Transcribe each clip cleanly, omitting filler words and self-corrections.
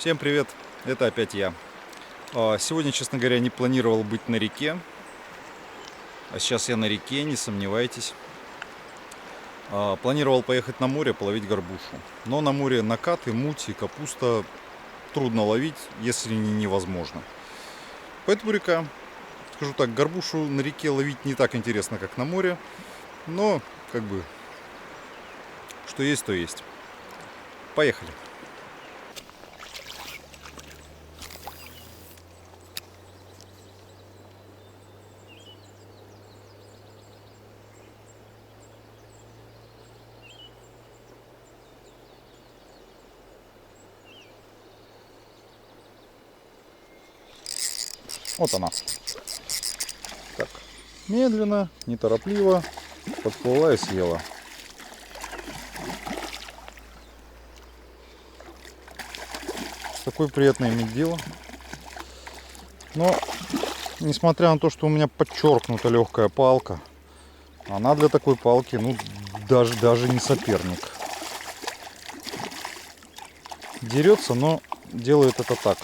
Всем привет, это опять я. Сегодня, честно говоря, не планировал быть на реке. А сейчас я на реке, не сомневайтесь. Планировал поехать на море, половить горбушу. Но на море накаты, муть и капуста трудно ловить, если не невозможно. Поэтому река. Скажу так, горбушу на реке ловить не так интересно, как на море. Но, что есть, то есть. Поехали. Вот она. Так, медленно, неторопливо подплыла и съела. Такое приятное иметь дело. Но, несмотря на то, что у меня подчеркнута легкая палка, она для такой палки, даже не соперник. Дерется, но делает это так.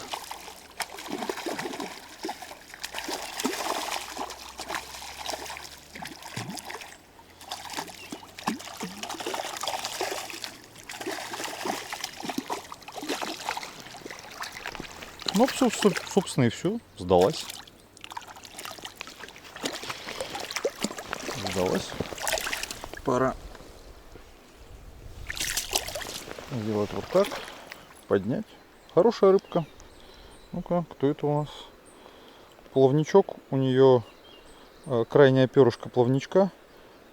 Ну, все, собственно, и все. Сдалась. Пора сделать вот так. Поднять. Хорошая рыбка. Ну-ка, кто это у нас? Плавничок. У нее крайняя перышко плавничка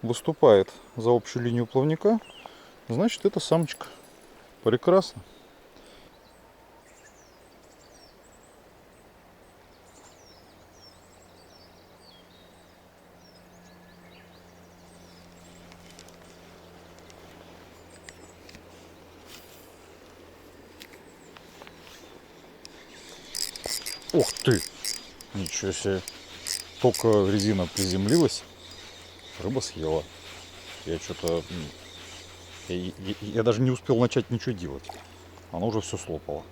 выступает за общую линию плавника. Значит, это самочка. Прекрасно. Ух ты! Ничего себе. Только резина приземлилась, рыба съела. Я что-то... Я даже не успел начать ничего делать. Она уже все слопала.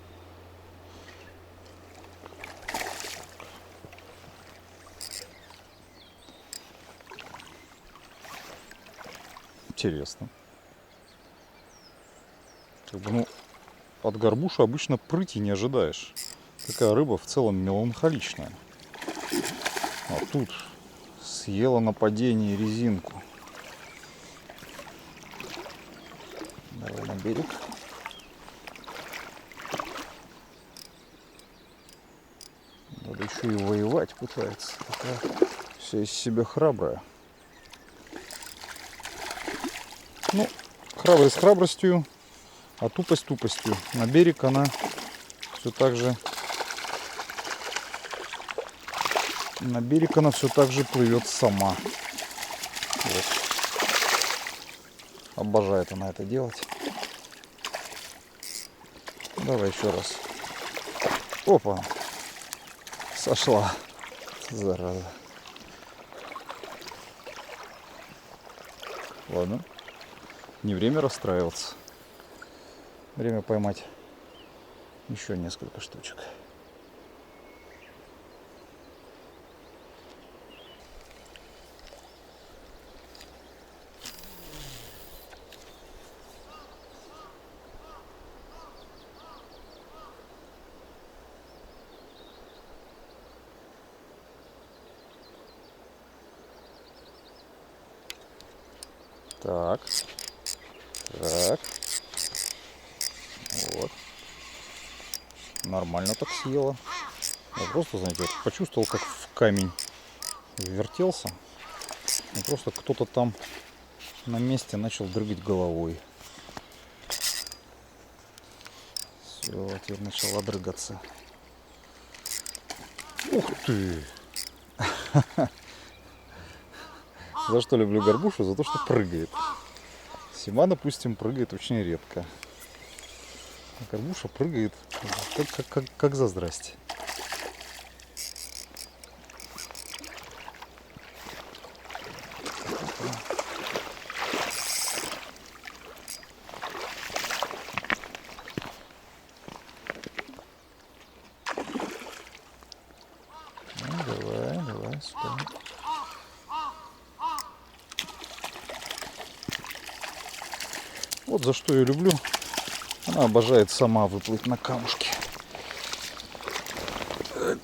Интересно. От горбуши обычно прыти не ожидаешь. Такая рыба в целом меланхоличная. А тут съела на падении резинку. Давай на берег. Надо еще и воевать пытается. Такая вся из себя храбрая. Ну, храбрость храбростью, а тупость тупостью. На берег она все так же... На берег она все так же плывет сама. Вот. Обожает она это делать. Давай еще раз. Опа. Сошла. Зараза. Ладно. Не время расстраиваться. Время поймать еще несколько штучек. Так. Вот. Нормально так съела. Я просто, знаете, почувствовал, как в камень вертелся. И просто кто-то там на месте начал дрыгать головой. Все, теперь начала дрыгаться. Ух ты! За что люблю горбушу? За то, что прыгает. Сима, допустим, прыгает очень редко. А горбуша прыгает как за здрасте. Вот за что я люблю. Она обожает сама выплыть на камушки. Так.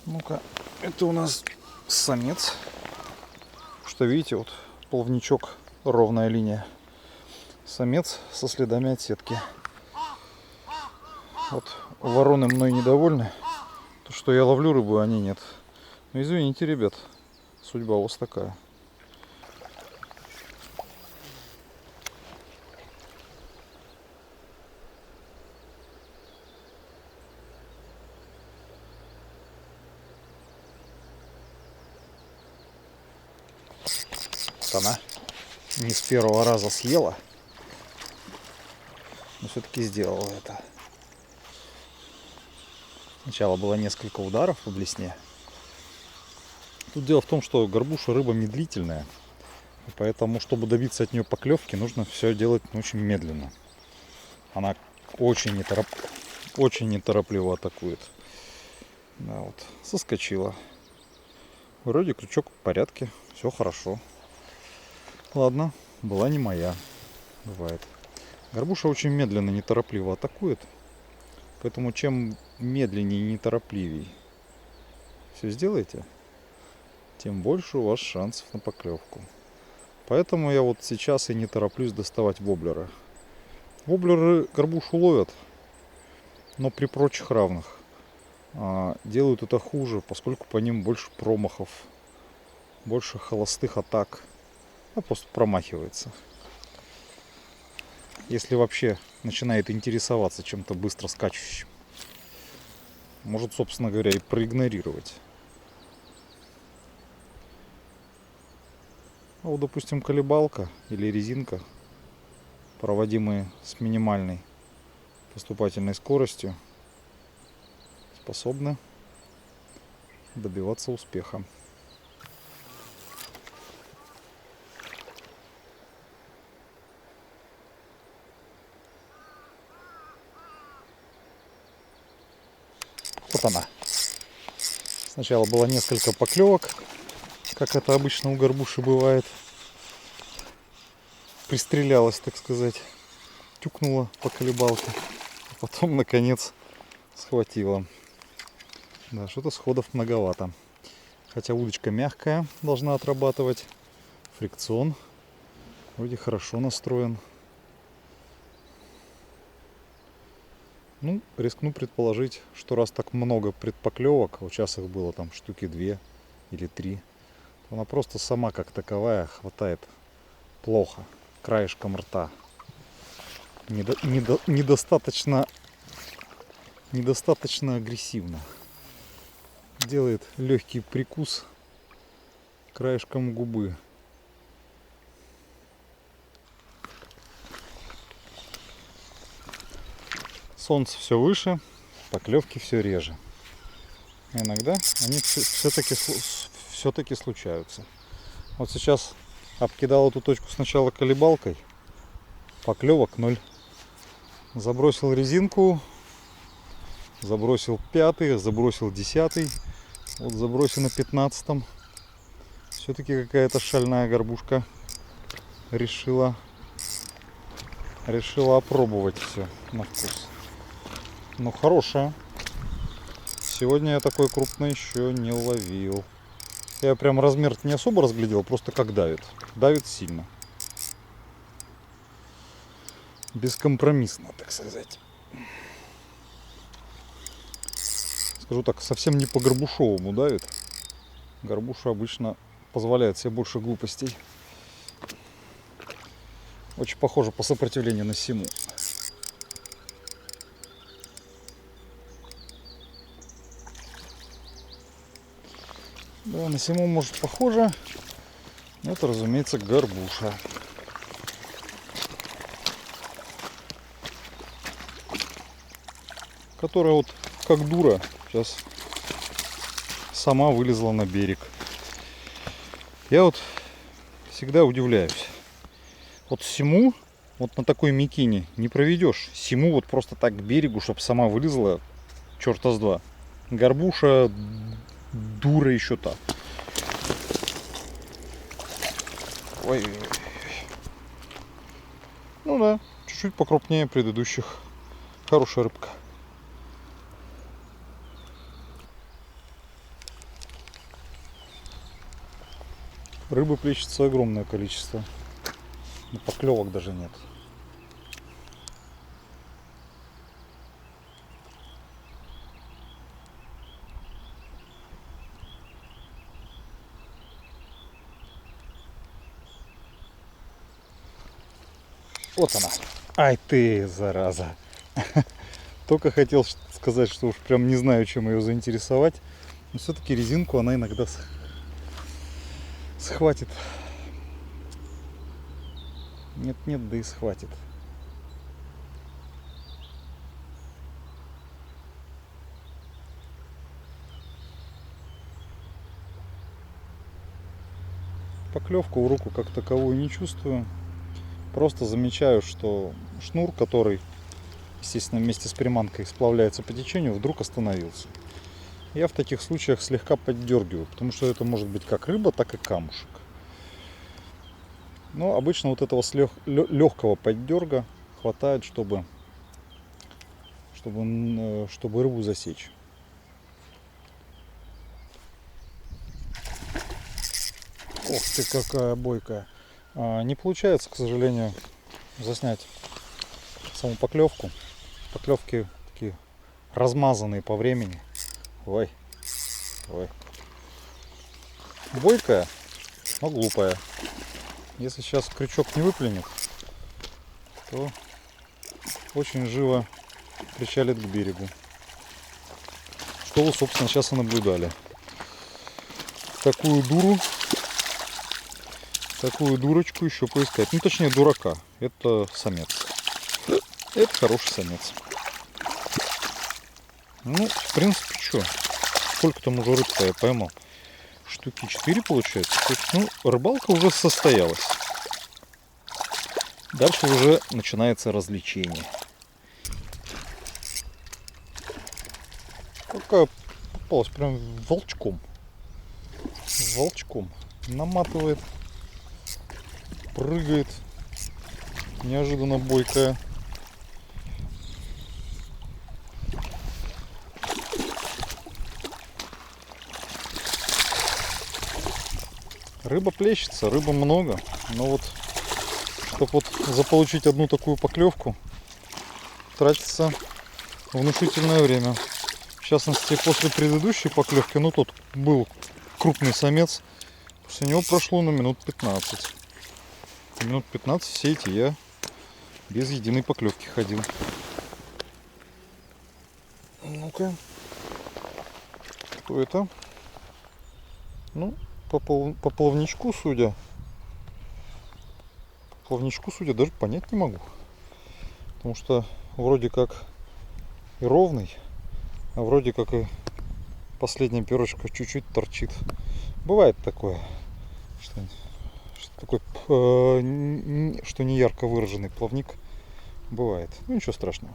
Ну-ка, это у нас самец. Что видите, вот плавничок, ровная линия. Самец со следами от сетки. Вот вороны мной недовольны. То, что я ловлю рыбу, а они нет. Ну извините, ребят, судьба у вас такая. Она не с первого раза съела, но все-таки сделала это. Сначала было несколько ударов по блесне. Тут дело в том, что горбуша рыба медлительная, и поэтому, чтобы добиться от нее поклевки, нужно все делать очень медленно. Она очень неторопливо атакует. Да, вот, соскочила. Вроде крючок в порядке, все хорошо. Ладно, была не моя. Бывает. Горбуша очень медленно, неторопливо атакует. Поэтому чем медленнее и неторопливее все сделаете, тем больше у вас шансов на поклевку. Поэтому я вот сейчас и не тороплюсь доставать воблера. Воблеры горбушу ловят, но при прочих равных. Делают это хуже, поскольку по ним больше промахов, больше холостых атак. Просто промахивается. Если вообще начинает интересоваться чем-то быстро скачущим. Может, собственно говоря, и проигнорировать. А вот, допустим, колебалка или резинка, проводимые с минимальной поступательной скоростью, способны добиваться успеха. Вот она. Сначала было несколько поклевок, как это обычно у горбуши бывает. Пристрелялась, так сказать. Тюкнула по колебалке. А потом, наконец, схватила. Да, что-то сходов многовато. Хотя удочка мягкая, должна отрабатывать. Фрикцион вроде хорошо настроен. Ну, рискну предположить, что раз так много предпоклевок, а сейчас их было там штуки 2 или 3, то она просто сама как таковая хватает плохо, краешком рта. Недостаточно агрессивно. Делает легкий прикус краешком губы. Солнце все выше, поклевки все реже. Иногда они все-таки случаются. Вот сейчас обкидал эту точку сначала колебалкой, поклевок 0. Забросил резинку, забросил 5, забросил 10, вот забросил на 15. Все-таки какая-то шальная горбушка решила опробовать все на вкус. Ну, хорошая. Сегодня я такой крупный еще не ловил. Я прям размер не особо разглядел, просто как давит. Давит сильно. Бескомпромиссно, так сказать. Скажу так, совсем не по-горбушовому давит. Горбуша обычно позволяет себе больше глупостей. Очень похоже по сопротивлению на симу. Да, на симу может похоже. Но это, разумеется, горбуша. Которая вот как дура сейчас сама вылезла на берег. Я вот всегда удивляюсь. Вот симу вот на такой мякине не проведешь. Симу вот просто так к берегу, чтобы сама вылезла, черта с два. Горбуша дура еще та. Ой. Ну да, чуть-чуть покрупнее предыдущих. Хорошая рыбка. Рыбы плещется огромное количество. Но поклевок даже нет. Вот она. Ай ты, зараза. Только хотел сказать, что уж прям не знаю, чем ее заинтересовать. Но все-таки резинку она иногда схватит. Нет, да и схватит. Поклевку в руку как таковую не чувствую. Просто замечаю, что шнур, который, естественно, вместе с приманкой сплавляется по течению, вдруг остановился. Я в таких случаях слегка поддергиваю, потому что это может быть как рыба, так и камушек. Но обычно вот этого легкого поддерга хватает, чтобы рыбу засечь. Ох ты, какая бойкая. Не получается, к сожалению, заснять саму поклевку. Поклевки такие размазанные по времени. Ой. Бойкая, но глупая. Если сейчас крючок не выплюнет, то очень живо причалит к берегу. Что вы, собственно, сейчас и наблюдали. Такую дурочку еще поискать. Ну, точнее, дурака. Это самец. Это хороший самец. Ну, в принципе, что? Сколько там уже рыб-то я поймал? Штуки 4 получается. То есть, ну, рыбалка уже состоялась. Дальше уже начинается развлечение. Какая попалась прям волчком. Волчком. Наматывает. Прыгает. Неожиданно бойкая. Рыба плещется, рыба много. Но вот, чтобы вот заполучить одну такую поклевку, тратится внушительное время. В частности, после предыдущей поклевки, ну тут был крупный самец, после него прошло на минут 15. Минут 15 все эти я без единой поклевки ходил. Ну-ка, что это? Ну, по плавничку судя, даже понять не могу. Потому что вроде как и ровный, а вроде как и последняя перышко чуть-чуть торчит. Бывает такое, что не ярко выраженный плавник. Бывает. Ну ничего страшного.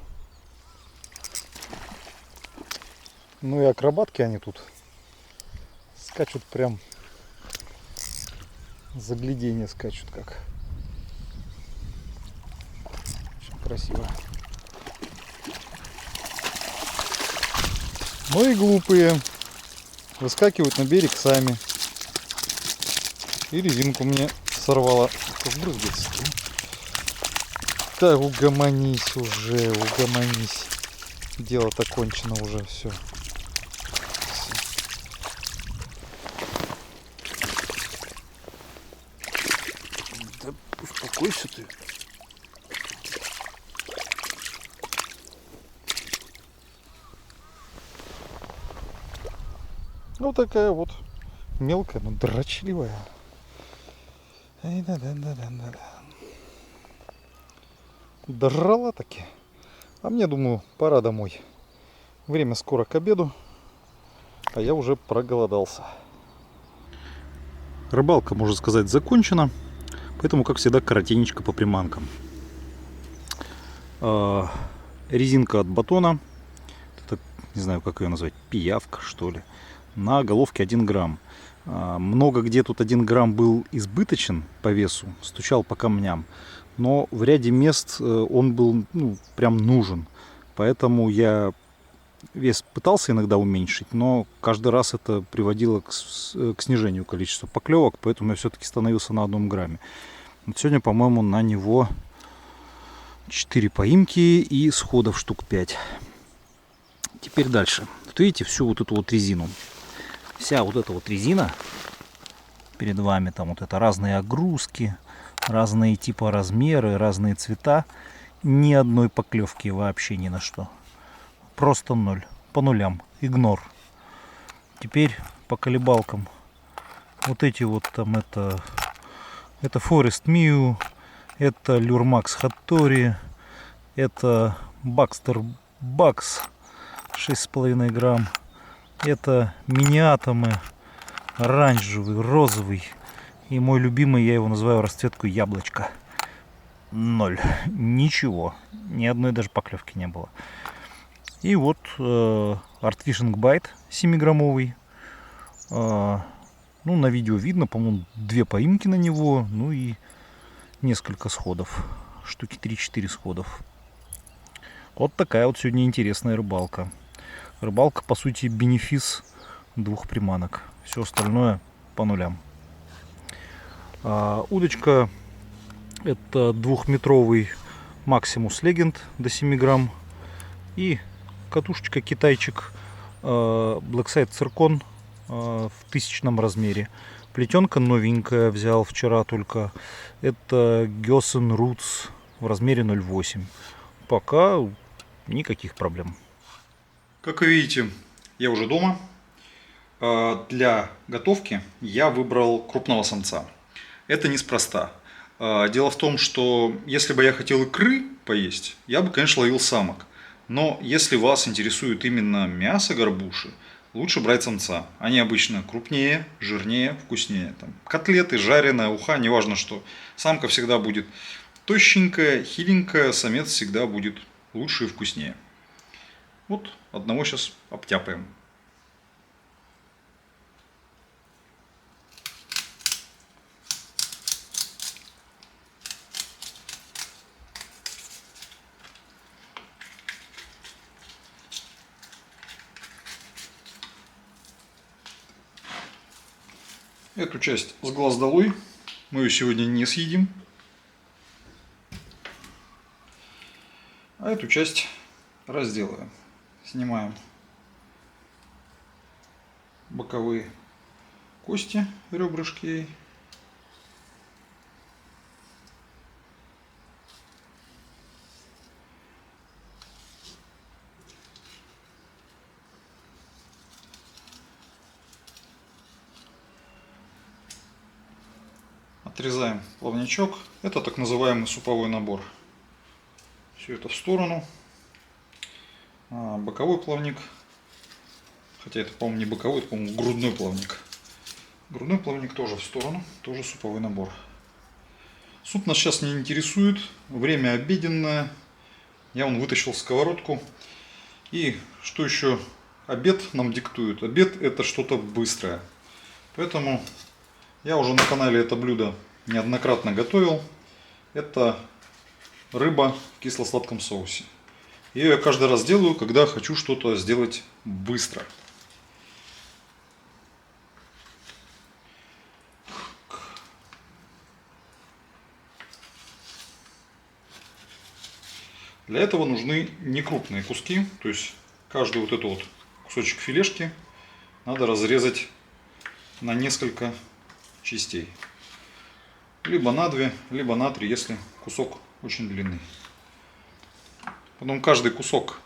Ну и акробатки они тут скачут прям. Загляденье скачут как. Очень красиво. Ну и глупые. Выскакивают на берег сами. И резинку мне сорвала. Брызгается. Да угомонись уже, угомонись. Дело-то кончено уже, все. Да успокойся ты. Ну такая вот мелкая, но дрочливая. Дожрала таки. А мне, думаю, пора домой. Время скоро к обеду, а я уже проголодался. Рыбалка, можно сказать, закончена. Поэтому, как всегда, коротенечко по приманкам. Резинка от батона. Это, не знаю, как ее назвать, пиявка, что ли. На головке 1 грамм. Много где тут 1 грамм был избыточен по весу, стучал по камням. Но в ряде мест он был прям нужен. Поэтому я вес пытался иногда уменьшить, но каждый раз это приводило к снижению количества поклевок, поэтому я все-таки становился на 1 грамме. Вот сегодня, по-моему, на него 4 поимки и сходов штук 5. Теперь дальше. Вот видите всю вот эту вот резину. Вся вот эта вот резина перед вами, там вот это разные огрузки, разные типа размеры, разные цвета. Ни одной поклевки вообще ни на что. Просто ноль. По нулям. Игнор. Теперь по колебалкам. Вот эти вот там это Forest Mew, это Lurmax Hattori, это Baxter Bucks 6,5 грамм. Это мини-атомы, оранжевый, розовый. И мой любимый, я его называю расцветку яблочко. 0. Ничего. Ни одной даже поклевки не было. И вот Art Fishing Bite 7-граммовый. На видео видно, по-моему, 2 поимки на него. Ну и несколько сходов. Штуки 3-4 сходов. Вот такая вот сегодня интересная рыбалка. Рыбалка, по сути, бенефис 2 приманок. Все остальное по нулям. Удочка это 2-метровый Maximus Legend до 7 грамм. И катушечка китайчик Blackside Zircon в 1000 размере. Плетенка новенькая, взял вчера только. Это Gossan Roots в размере 0,8. Пока никаких проблем. Как вы видите, я уже дома. Для готовки я выбрал крупного самца. Это неспроста. Дело в том, что если бы я хотел икры поесть, я бы, конечно, ловил самок. Но если вас интересует именно мясо горбуши, лучше брать самца. Они обычно крупнее, жирнее, вкуснее. Там котлеты, жареная, уха, неважно что. Самка всегда будет тощенькая, хиленькая, самец всегда будет лучше и вкуснее. Вот одного сейчас обтяпаем. Эту часть с глаз долой. Мы ее сегодня не съедим. А эту часть разделаем. Снимаем боковые кости, ребрышки. Отрезаем плавничок. Это так называемый суповой набор. Все это в сторону. Боковой плавник. Хотя это, по-моему, не боковой, это, по-моему, грудной плавник. Грудной плавник тоже в сторону. Тоже суповой набор. Суп нас сейчас не интересует. Время обеденное. Я вытащил сковородку. И что еще обед нам диктует? Обед это что-то быстрое. Поэтому я уже на канале это блюдо неоднократно готовил. Это рыба в кисло-сладком соусе. Ее я каждый раз делаю, когда хочу что-то сделать быстро. Для этого нужны некрупные куски. То есть каждый вот этот вот кусочек филешки надо разрезать на несколько частей. Либо на 2, либо на 3, если кусок очень длинный. Потом каждый кусок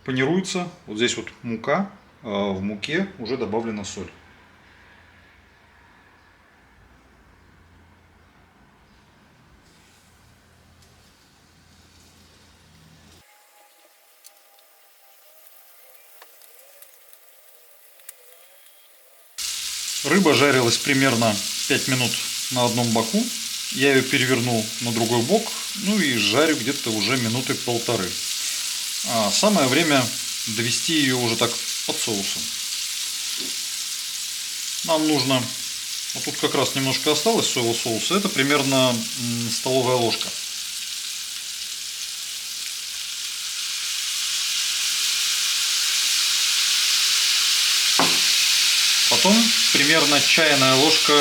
панируется. Вот здесь вот мука. В муке уже добавлена соль. Рыба жарилась примерно 5 минут на одном боку. Я ее перевернул на другой бок. Ну и жарю где-то уже минуты 1,5. Самое время довести ее уже так под соусом. Нам нужно, вот тут как раз немножко осталось соевого соуса, это примерно столовая ложка. Потом примерно чайная ложка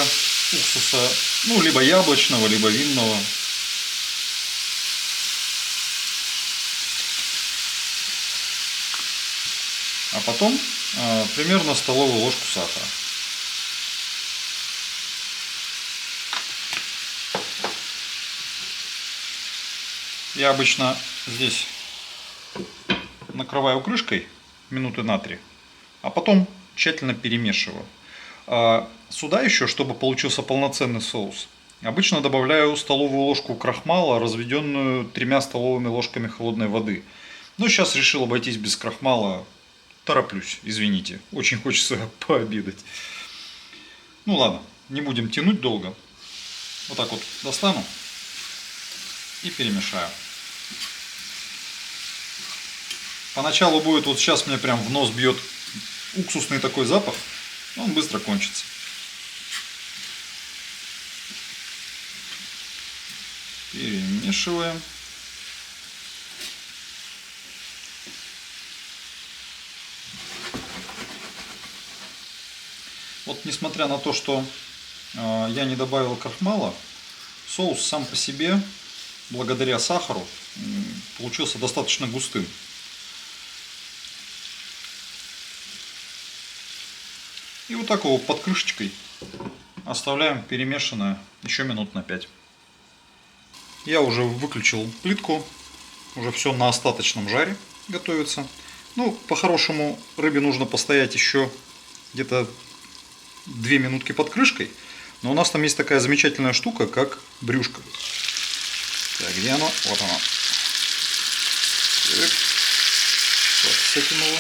уксуса, ну, либо яблочного, либо винного. А потом примерно столовую ложку сахара. Я обычно здесь накрываю крышкой минуты на 3, а потом тщательно перемешиваю. Сюда еще, чтобы получился полноценный соус, обычно добавляю столовую ложку крахмала, разведенную 3 столовыми ложками холодной воды. Но сейчас решил обойтись без крахмала. Тороплюсь, извините. Очень хочется пообедать. Ну ладно, не будем тянуть долго. Вот так вот достану и перемешаю. Поначалу будет, вот сейчас мне прям в нос бьет уксусный такой запах, но он быстро кончится. Перемешиваем. Вот несмотря на то, что я не добавил крахмала, соус сам по себе, благодаря сахару, получился достаточно густым. И вот так его под крышечкой оставляем перемешанное еще минут на 5. Я уже выключил плитку, уже все на остаточном жаре готовится. Ну, по-хорошему рыбе нужно постоять еще где-то 2 минутки под крышкой. Но у нас там есть такая замечательная штука, как брюшко. Так, где оно? Вот оно. Так. С этим его.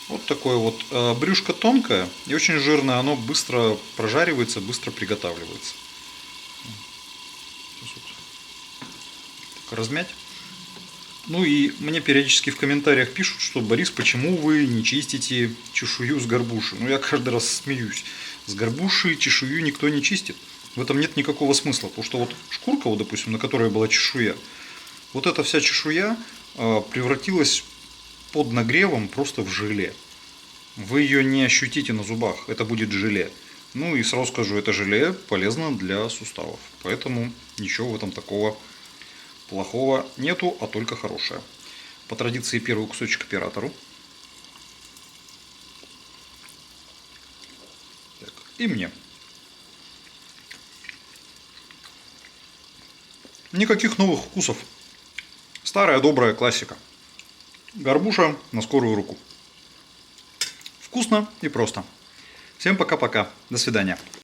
Вот такое вот брюшко тонкое и очень жирное, оно быстро прожаривается, быстро приготавливается. Сейчас вот так размять. Ну и мне периодически в комментариях пишут, что Борис, почему вы не чистите чешую с горбуши? Ну я каждый раз смеюсь. С горбуши чешую никто не чистит. В этом нет никакого смысла, потому что вот шкурка, вот, допустим, на которой была чешуя, вот эта вся чешуя превратилась под нагревом просто в желе. Вы ее не ощутите на зубах, это будет желе. Ну и сразу скажу, это желе полезно для суставов. Поэтому ничего в этом такого плохого нету, а только хорошее. По традиции первый кусочек оператору. Так, и мне. Никаких новых вкусов. Старая добрая классика. Горбуша на скорую руку. Вкусно и просто. Всем пока-пока. До свидания.